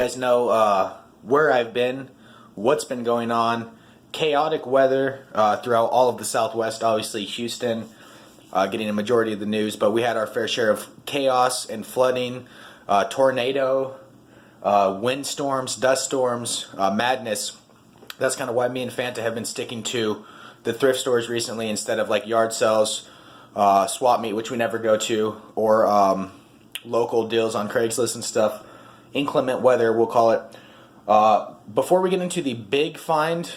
guys know where I've been, what's been going on. Chaotic weather throughout all of the Southwest, obviously Houston getting a majority of the news, but we had our fair share of chaos and flooding, tornado, windstorms, dust storms, madness. That's kind of why me and Fanta have been sticking to the thrift stores recently instead of like yard sales, swap meet, which we never go to, or local deals on Craigslist and stuff. Inclement weather, we'll call it. Before we get into the big find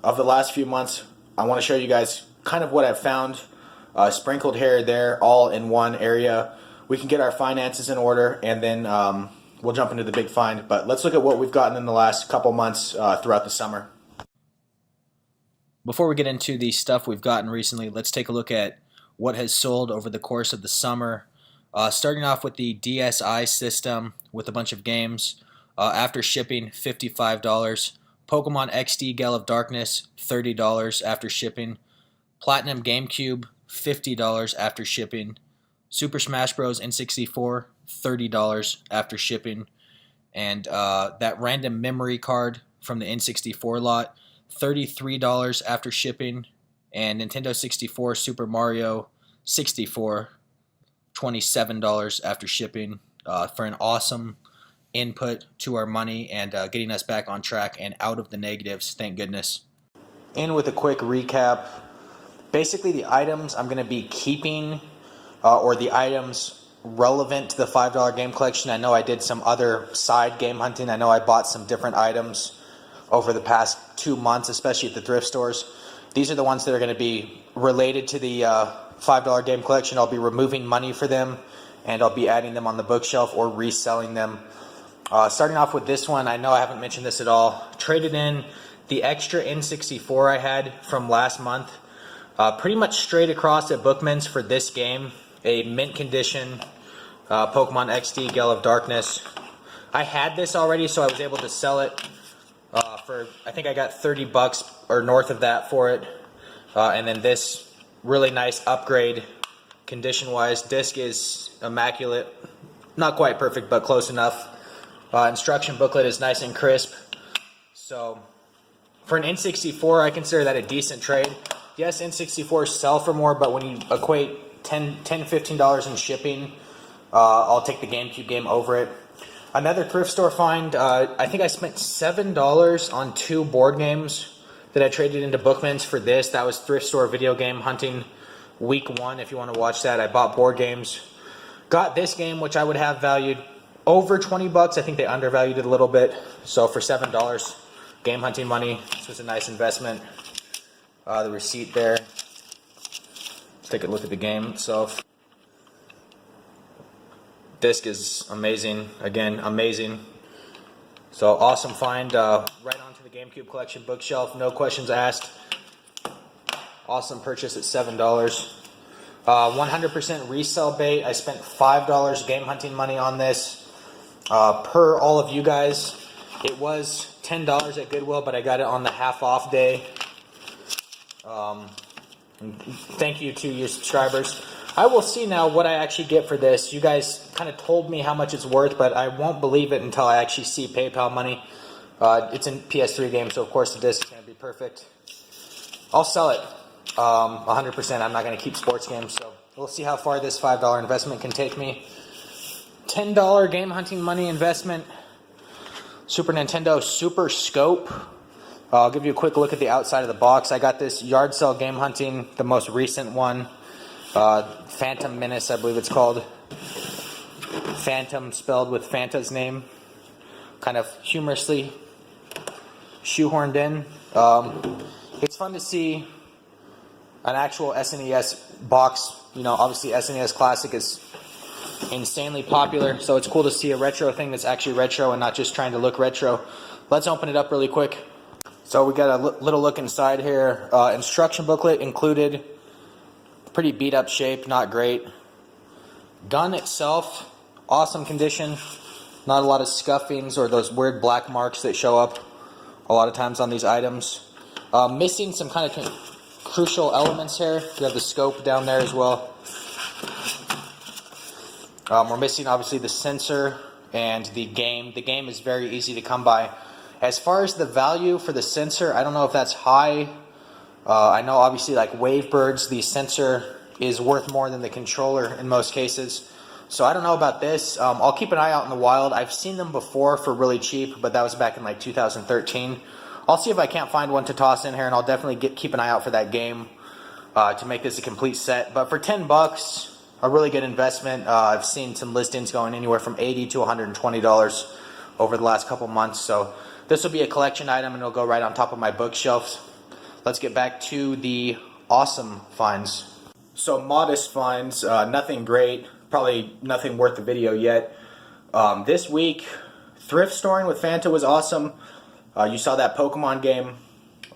of the last few months, I want to show you guys kind of what I've found, sprinkled here or there, all in one area. We can get our finances in order, and then we'll jump into the big find. But let's look at what we've gotten in the last couple months throughout the summer. Before we get into the stuff we've gotten recently, let's take a look at what has sold over the course of the summer. Starting off with the DSi system with a bunch of games. After shipping, $55. Pokemon XD Gale of Darkness, $30 after shipping. Platinum GameCube, $50 after shipping. Super Smash Bros. N64, $30 after shipping. And that random memory card from the N64 lot, $33 after shipping. And Nintendo 64 Super Mario 64, $27 after shipping, for an awesome input to our money and getting us back on track and out of the negatives, thank goodness. And with a quick recap, basically the items I'm going to be keeping, or the items relevant to the $5 game collection. I know I did some other side game hunting. I know I bought some different items over the past 2 months, especially at the thrift stores. These are the ones that are going to be related to the $5 game collection. I'll be removing money for them, and I'll be adding them on the bookshelf or reselling them. Starting off with this one, I know I haven't mentioned this at all. Traded in the extra N64 I had from last month, pretty much straight across at Bookman's for this game. A mint condition Pokemon XD Gale of Darkness. I had this already, so I was able to sell it for, I think I got $30 or north of that for it. And then this really nice upgrade condition wise. Disc is immaculate, not quite perfect but close enough. Instruction booklet is nice and crisp. So for an N64, I consider that a decent trade. Yes, N64s sell for more, but when you equate $15 in shipping, I'll take the GameCube game over it. Another thrift store find, I think I spent $7 on 2 board games that I traded into Bookman's for this. That was thrift store video game hunting week 1. If you want to watch that, I bought board games. Got this game, which I would have valued over $20. I think they undervalued it a little bit. So for $7 game hunting money, this was a nice investment. The receipt there. Let's take a look at the game itself. Disc is amazing. Again, amazing. So awesome find. Right onto the GameCube collection bookshelf. No questions asked. Awesome purchase at $7. 100% resale bait. I spent $5 game hunting money on this. Per all of you guys, it was $10 at Goodwill, but I got it on the half off day. Thank you to your subscribers. I will see now what I actually get for this. You guys kind of told me how much it's worth, but I won't believe it until I actually see PayPal money. It's in PS3 game, so of course the disc is going to be perfect. I'll sell it 100%. I'm not going to keep sports games, so we'll see how far this $5 investment can take me. $10 game hunting money investment. Super Nintendo Super Scope. I'll give you a quick look at the outside of the box. I got this yard sale game hunting, the most recent one. Phantom Menace, I believe it's called. Phantom spelled with Fanta's name. Kind of humorously shoehorned in. It's fun to see an actual SNES box. You know, obviously SNES Classic is insanely popular, so it's cool to see a retro thing that's actually retro and not just trying to look retro. Let's open it up really quick. So we got a little look inside here. Instruction booklet included. Pretty beat up shape, not great. Gun itself, awesome condition. Not a lot of scuffings or those weird black marks that show up a lot of times on these items. Missing some kind of crucial elements here. You have the scope down there as well. We're missing obviously the sensor and the game is very easy to come by. As far as the value for the sensor, I don't know if that's high. I know obviously like Wavebirds, the sensor is worth more than the controller in most cases. So I don't know about this. I'll keep an eye out in the wild. I've seen them before for really cheap, but that was back in like 2013. I'll see if I can't find one to toss in here, and I'll definitely keep an eye out for that game to make this a complete set. But for $10, a really good investment. I've seen some listings going anywhere from $80 to $120 over the last couple months. So this will be a collection item, and it'll go right on top of my bookshelves. Let's get back to the awesome finds. So modest finds, nothing great, probably nothing worth the video yet. This week, thrift storing with Fanta was awesome. You saw that Pokemon game,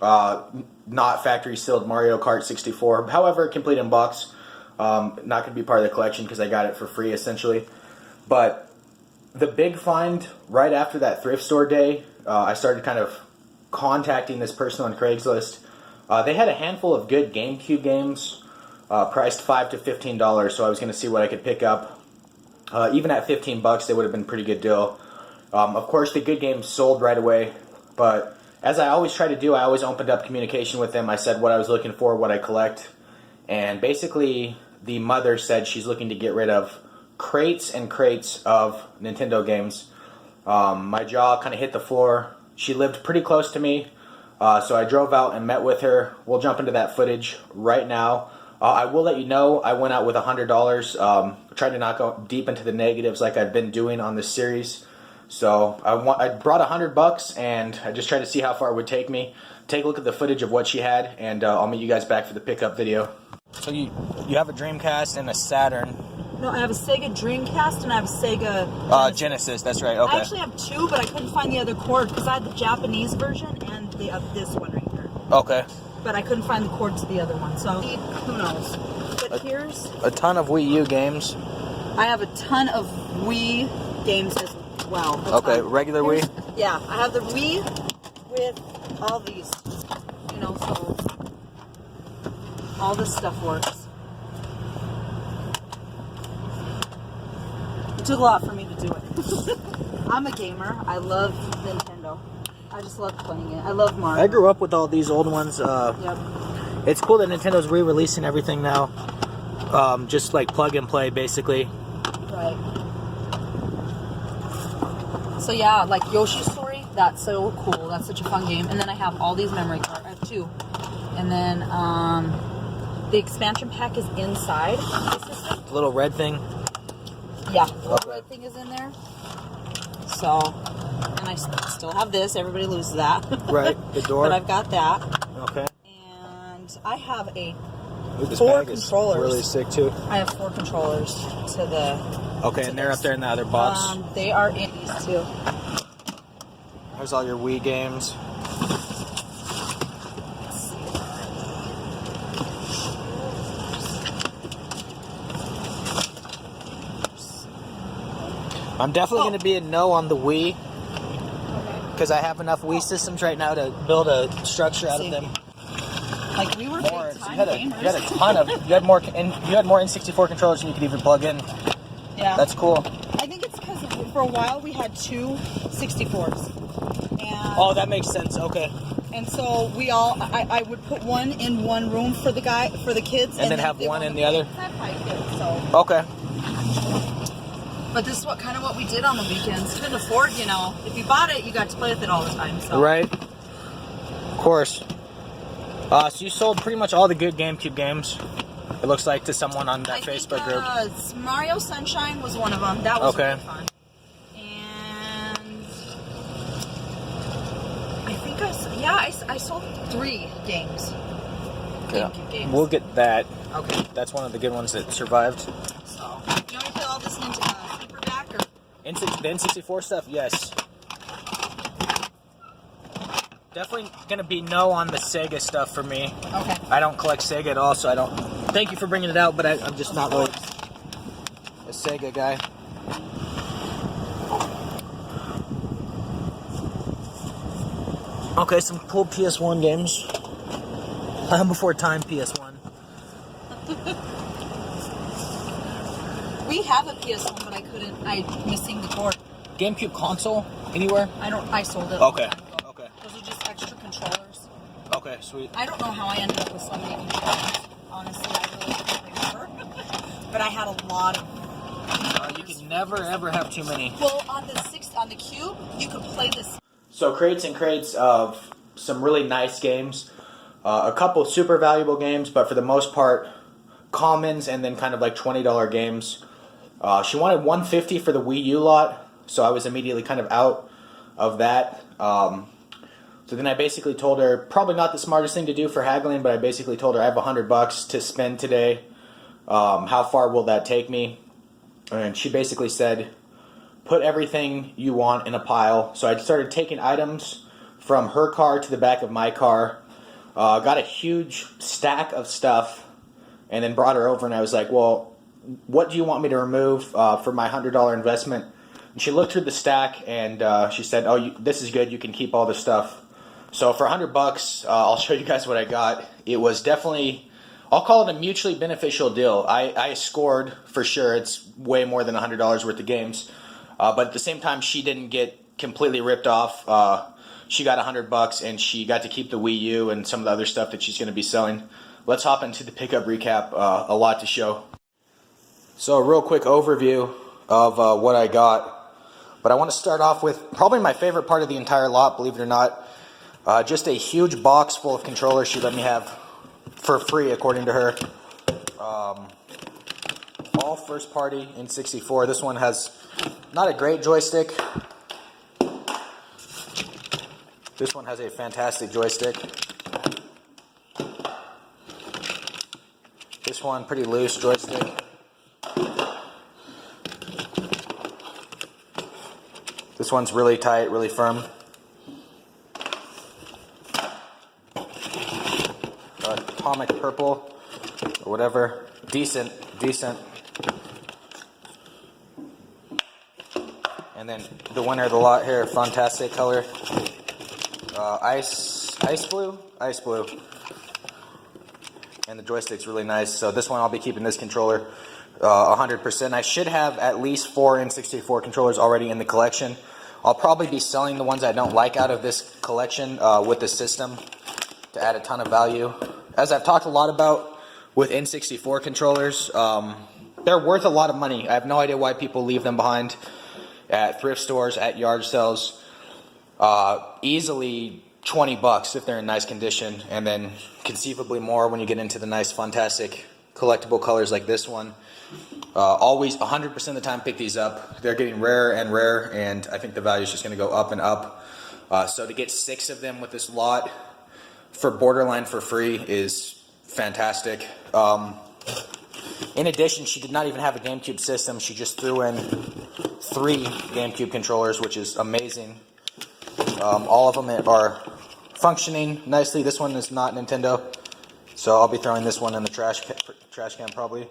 not factory sealed Mario Kart 64. However, complete in box. Not going to be part of the collection because I got it for free essentially. But the big find right after that thrift store day, I started kind of contacting this person on Craigslist. They had a handful of good GameCube games, priced $5 to $15, so I was going to see what I could pick up. Even at $15, they would have been a pretty good deal. Of course, the good games sold right away, but as I always try to do, I always opened up communication with them. I said what I was looking for, what I collect, and basically the mother said she's looking to get rid of crates and crates of Nintendo games. My jaw kind of hit the floor. She lived pretty close to me. So I drove out and met with her. We'll jump into that footage right now. I will let you know I went out with $100. Tried to not go deep into the negatives like I've been doing on this series. So I brought $100 and I just tried to see how far it would take me. Take a look at the footage of what she had, and I'll meet you guys back for the pickup video. So you have a Dreamcast and a Saturn. No, I have a Sega Dreamcast and I have a Sega Genesis. That's right. Okay. I actually have two, but I couldn't find the other cord because I had the Japanese version and this one right here. Okay. But I couldn't find the cord to the other one, so who knows. But here's a ton of Wii U games. I have a ton of Wii games as well. Okay, regular Wii? Yeah, I have the Wii with all these, so all this stuff works. It took a lot for me to do it. I'm a gamer. I love Nintendo. I just love playing it. I love Mario. I grew up with all these old ones. Yep. It's cool that Nintendo's re-releasing everything now. Just like plug and play, basically. Right. So yeah, like Yoshi's Story, that's so cool. That's such a fun game. And then I have all these memory cards. I have two. And then the expansion pack is inside the system. The little red thing? Yeah, the little red thing is in there. So, and I still have this. Everybody loses that. Right, the door. But I've got that. Okay. And I have this four bag is controllers. Really sick too. I have 4 controllers to the. Okay, and they're up there in the other box. They are in these too. There's all your Wii games. I'm definitely going to be a no on the Wii, because I have enough Wii systems right now to build a structure out of them. Like we were More, big time you had a ton of you had more N64 controllers than you could even plug in. Yeah, that's cool. I think it's because for a while we had 2 64s. And oh, that makes sense. Okay. And so we all, I would put one in one room for the kids, and then have one in the other. I have 5 kids, so. Okay. But this is kind of what we did on the weekends. Couldn't afford, if you bought it, you got to play with it all the time. So. Right. Of course. So you sold pretty much all the good GameCube games, it looks like, to someone on that Facebook group. Mario Sunshine was one of them. That was really fun. And I think I sold 3 games. Yeah. GameCube games. We'll get that. Okay. That's one of the good ones that survived. So, you want to play all this Super back or? The N64 stuff, yes. Definitely gonna be no on the Sega stuff for me. Okay. I don't collect Sega at all, so I don't. Thank you for bringing it out, but I'm just not really a Sega guy. Okay, some cool PS1 games. Before time, PS1. We have a PS1, but I'm missing the cord. GameCube console anywhere? I sold it. Okay. Okay. Those are just extra controllers. Okay, sweet. I don't know how I ended up with so many controllers. Honestly, I really don't remember. But I had a lot of. You can never ever have too many. Well, on the Cube, you could play this. So crates and crates of some really nice games. A couple super valuable games, but for the most part, commons and then kind of like $20 games. She wanted $150 for the Wii U lot, so I was immediately kind of out of that. So then I basically told her, probably not the smartest thing to do for haggling, but I basically told her I have $100 to spend today. How far will that take me? And she basically said, put everything you want in a pile. So I started taking items from her car to the back of my car. Got a huge stack of stuff and then brought her over and I was like, well, what do you want me to remove for my $100 investment? And she looked through the stack and she said, oh, this is good. You can keep all the stuff. So for $100, I'll show you guys what I got. It was definitely, I'll call it a mutually beneficial deal. I scored for sure. It's way more than $100 worth of games. But at the same time, she didn't get completely ripped off. She got $100 and she got to keep the Wii U and some of the other stuff that she's going to be selling. Let's hop into the pickup recap. A lot to show. So a real quick overview of what I got. But I want to start off with probably my favorite part of the entire lot, believe it or not. Just a huge box full of controllers she let me have for free, according to her. All first party N64. This one has not a great joystick. This one has a fantastic joystick. This one, pretty loose joystick. This one's really tight, really firm. Atomic purple or whatever. Decent. And then the winner of the lot here, fantastic color. Ice blue. And the joystick's really nice. So this one, I'll be keeping this controller 100%. I should have at least 4 N64 controllers already in the collection. I'll probably be selling the ones I don't like out of this collection with the system to add a ton of value. As I've talked a lot about with N64 controllers, they're worth a lot of money. I have no idea why people leave them behind at thrift stores, at yard sales. Easily $20 if they're in nice condition, and then conceivably more when you get into the nice, fantastic collectible colors like this one. Always 100% of the time pick these up. They're getting rarer and rarer, and I think the value is just going to go up and up. So to get 6 of them with this lot for borderline for free is fantastic. In addition, she did not even have a GameCube system. She just threw in 3 GameCube controllers, which is amazing. All of them are functioning nicely. This one is not Nintendo, so I'll be throwing this one in the trash can probably.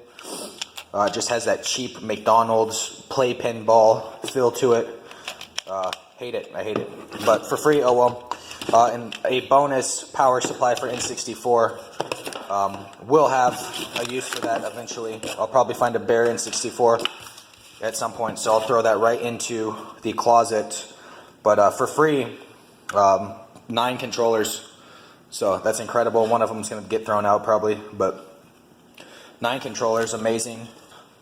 It just has that cheap McDonald's playpen ball feel to it. I hate it. But for free, oh well. And a bonus power supply for N64. We'll have a use for that eventually. I'll probably find a bare N64 at some point, so I'll throw that right into the closet. But for free, 9 controllers, so that's incredible. One of them is going to get thrown out probably, but 9 controllers, amazing.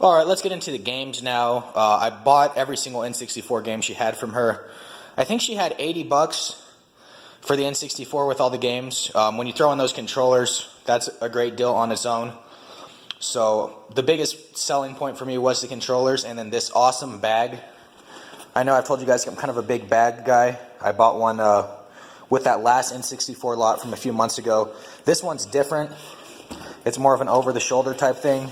Alright, let's get into the games now. I bought every single N64 game she had from her. I think she had $80 for the N64 with all the games. When you throw in those controllers, that's a great deal on its own. So the biggest selling point for me was the controllers and then this awesome bag. I know I've told you guys I'm kind of a big bag guy. I bought one with that last N64 lot from a few months ago. This one's different. It's more of an over-the-shoulder type thing.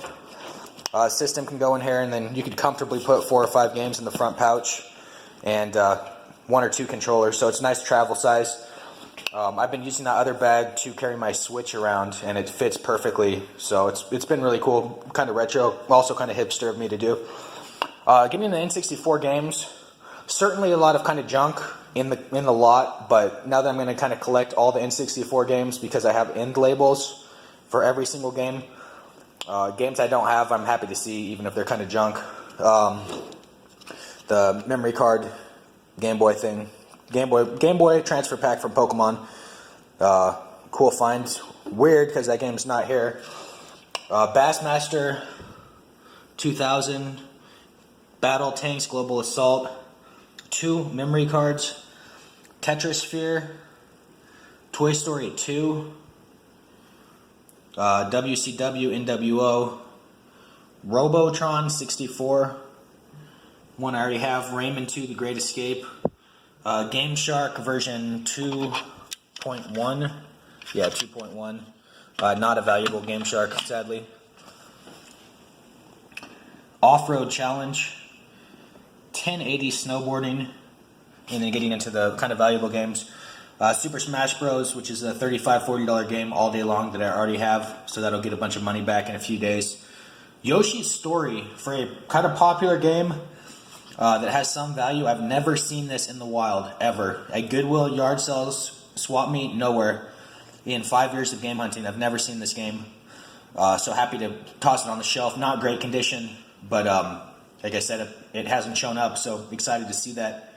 System can go in here and then you could comfortably put 4 or 5 games in the front pouch and 1 or 2 controllers. So it's nice travel size. I've been using that other bag to carry my Switch around and it fits perfectly. So it's been really cool, kind of retro, also kind of hipster of me to do. Getting the N64 games, certainly a lot of kind of junk in the lot, but now that I'm going to kind of collect all the N64 games because I have end labels for every single game. Games I don't have, I'm happy to see, even if they're kind of junk. The memory card Game Boy thing. Game Boy transfer pack from Pokemon. Cool find. Weird because that game's not here. Bassmaster 2000. Battle Tanks Global Assault. 2 memory cards. Tetrasphere. Toy Story 2. WCW NWO. Robotron 64. One I already have. Rayman 2 The Great Escape. Game Shark version 2.1. Yeah, 2.1. Not a valuable Game Shark, sadly. Off-Road Challenge. 1080 Snowboarding. And then getting into the kind of valuable games. Super Smash Bros., which is a $35, $40 game all day long that I already have. So that'll get a bunch of money back in a few days. Yoshi's Story, for a kind of popular game that has some value. I've never seen this in the wild, ever. At Goodwill, yard sales, swap meet, nowhere. In 5 years of game hunting, I've never seen this game. So happy to toss it on the shelf. Not great condition, but like I said, it hasn't shown up, so excited to see that.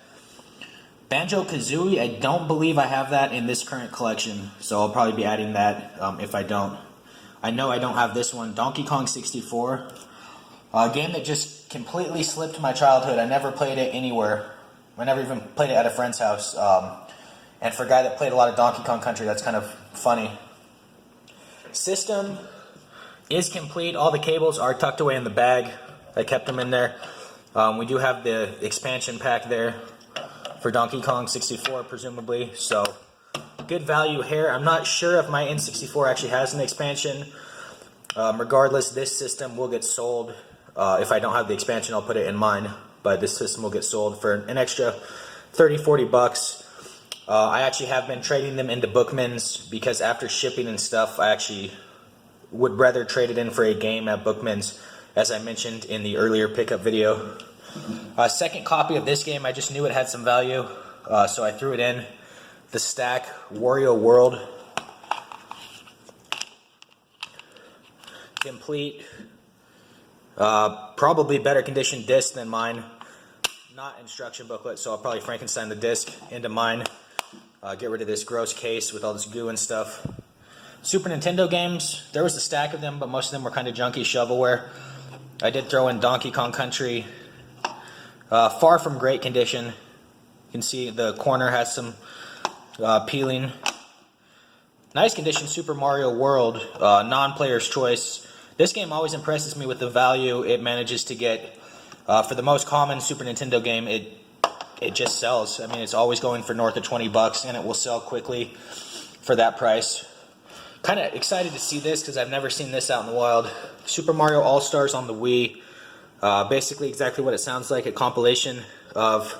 Banjo-Kazooie, I don't believe I have that in this current collection, so I'll probably be adding that if I don't. I know I don't have this one. Donkey Kong 64. A game that just completely slipped my childhood. I never played it anywhere. I never even played it at a friend's house. And for a guy that played a lot of Donkey Kong Country, that's kind of funny. System is complete. All the cables are tucked away in the bag. I kept them in there. We do have the expansion pack there for Donkey Kong 64, presumably. So, good value here. I'm not sure if my N64 actually has an expansion. Regardless, this system will get sold. If I don't have the expansion, I'll put it in mine. But this system will get sold for an extra 30, 40 bucks. I actually have been trading them into Bookman's because after shipping and stuff, I actually would rather trade it in for a game at Bookman's, as I mentioned in the earlier pickup video. Second copy of this game, I just knew it had some value, so I threw it in. The stack, Wario World. Complete. Probably better condition disc than mine. Not instruction booklet, so I'll probably Frankenstein the disc into mine. Get rid of this gross case with all this goo and stuff. Super Nintendo games, there was a stack of them, but most of them were kind of junky shovelware. I did throw in Donkey Kong Country. Far from great condition. You can see the corner has some peeling. Nice condition, Super Mario World, non-player's choice. This game always impresses me with the value it manages to get. For the most common Super Nintendo game, it just sells. I mean, it's always going for north of 20 bucks, and it will sell quickly for that price. Kind of excited to see this because I've never seen this out in the wild. Super Mario All-Stars on the Wii. Basically exactly what it sounds like, a compilation of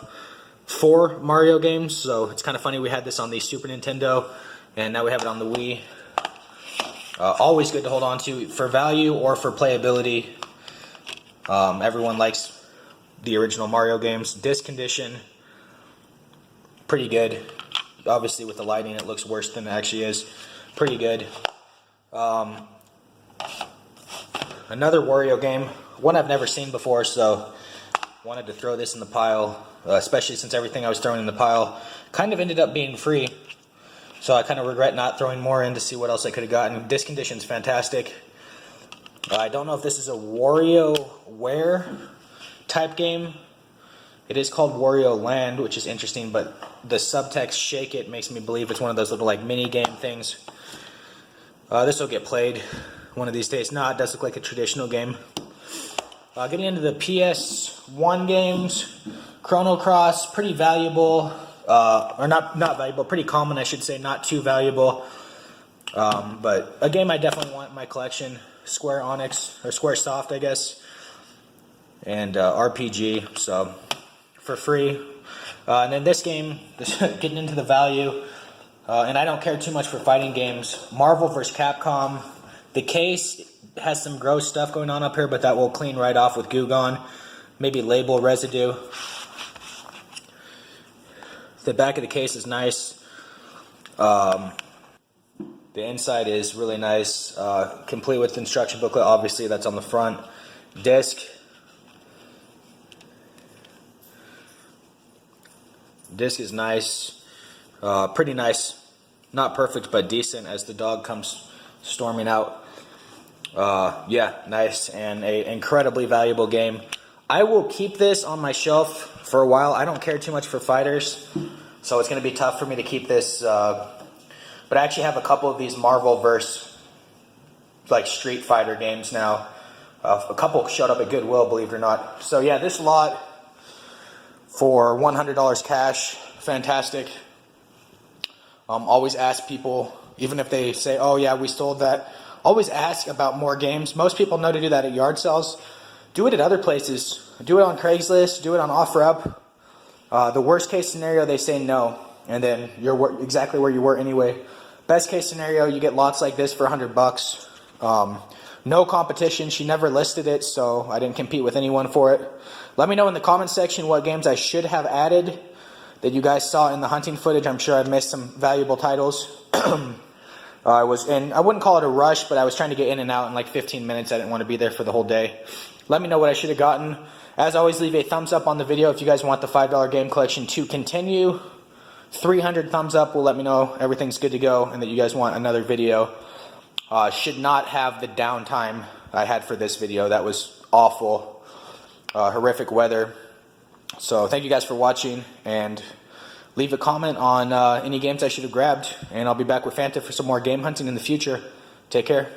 4 Mario games. So it's kind of funny we had this on the Super Nintendo, and now we have it on the Wii. Always good to hold on to for value or for playability. Everyone likes the original Mario games. Disc condition, pretty good. Obviously with the lighting it looks worse than it actually is. Pretty good. Another Wario game, one I've never seen before, so wanted to throw this in the pile, especially since everything I was throwing in the pile kind of ended up being free. So I kind of regret not throwing more in to see what else I could have gotten. Disc condition's fantastic. I don't know if this is a WarioWare type game. It is called Wario Land, which is interesting, but the subtext "Shake It" makes me believe it's one of those little like mini game things. This will get played one of these days. No, it does look like a traditional game. Getting into the PS1 games, Chrono Cross, pretty valuable, or not valuable, pretty common I should say, not too valuable, but a game I definitely want in my collection. Square Onyx, or Square Soft I guess, and RPG, so for free. And then this game, getting into the value, and I don't care too much for fighting games, Marvel vs. Capcom. The case has some gross stuff going on up here, but that will clean right off with Goo Gone. Maybe label residue. The back of the case is nice. The inside is really nice, complete with instruction booklet. Obviously, that's on the front. Disc. Disc is nice, pretty nice. Not perfect, but decent as the dog comes storming out. Yeah, nice and a incredibly valuable game. I will keep this on my shelf for a while. I don't care too much for fighters, so it's going to be tough for me to keep this. But I actually have a couple of these Marvel verse, like Street Fighter games now. A couple showed up at Goodwill, believe it or not. So yeah, this lot for $100 cash, fantastic. Always ask people, even if they say, oh yeah, we sold that, always ask about more games. Most people know to do that at yard sales. Do it at other places. Do it on Craigslist, do it on OfferUp. The worst case scenario, they say no, and then you're exactly where you were anyway. Best case scenario, you get lots like this for $100. No competition. She never listed it, so I didn't compete with anyone for it. Let me know in the comment section what games I should have added that you guys saw in the hunting footage. I'm sure I've missed some valuable titles. I wouldn't call it a rush, but I was trying to get in and out in like 15 minutes. I didn't want to be there for the whole day. Let me know what I should have gotten. As always, leave a thumbs up on the video if you guys want the $5 game collection to continue. 300 thumbs up will let me know everything's good to go and that you guys want another video. Should not have the downtime I had for this video. That was awful. Horrific weather. So thank you guys for watching, and leave a comment on any games I should have grabbed, and I'll be back with Fanta for some more game hunting in the future. Take care.